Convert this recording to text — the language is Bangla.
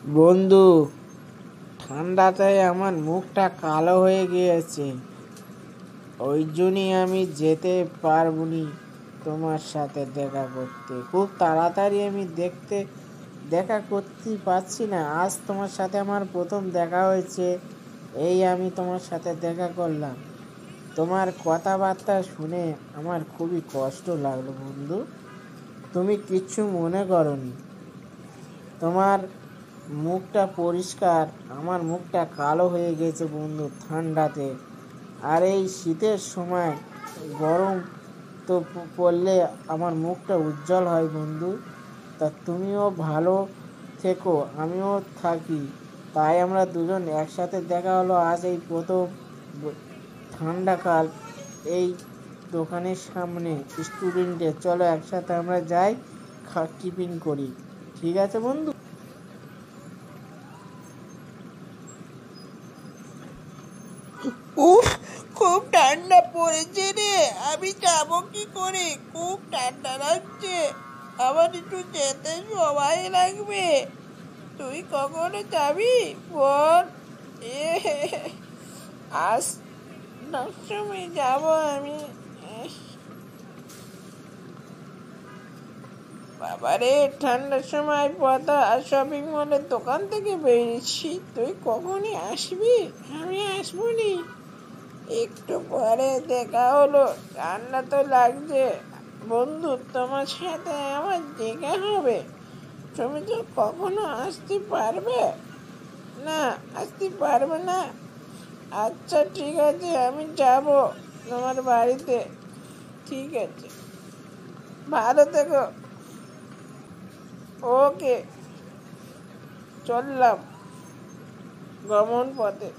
বন্ধু, ঠান্ডাতে আমার মুখটা কালো হয়ে গিয়েছে। ওই জন্যই আমি যেতে পারবনি তোমার সাথে দেখা করতে। খুব তাড়াতাড়ি আমি দেখা করতে পারছি না। আজ তোমার সাথে আমার প্রথম দেখা হয়েছে, এই আমি তোমার সাথে দেখা করলাম। তোমার কথাবার্তা শুনে আমার খুবই কষ্ট লাগলো বন্ধু। তুমি কিচ্ছু মনে করনি। তোমার মুখটা পরিষ্কার, আমার মুখটা কালো হয়ে গেছে বন্ধু ঠান্ডাতে। আর এই শীতের সময় গরম তো পড়লে আমার মুখটা উজ্জ্বল হয় বন্ধু। তা তুমিও ভালো থেকো, আমিও থাকি। তাই আমরা দুজন একসাথে দেখা হলো আজ এই প্রথম। ঠান্ডাকাল, এই দোকানের সামনে স্টুডেন্টে, চলো একসাথে আমরা যাই, টিফিন করি। ঠিক আছে বন্ধু। উফ, খুব ঠান্ডা পড়েছে রে। আমি যাবো কি করে? খুব ঠান্ডা লাগছে। আমার একটু যেতে সময় লাগবে। তুই কখনো যাবি বল? এ আজ সময় যাব আমি। বাবারে, ঠান্ডার সময় পথা আর শপিং মলের দোকান থেকে বেরিয়েছি। তুই কখনই আসবি? আমি আসবো নি। একটু পরে দেখা হলো। ঠান্ডা তো লাগছে বন্ধু, তোমার সাথে আমার দেখা হবে। তুমি তো কখনো আসতে পারবে না? আসতে পারবে না? আচ্ছা ঠিক আছে, আমি যাব তোমার বাড়িতে। ঠিক আছে, ভালো থেকো। ওকে, চললাম গমন পথে।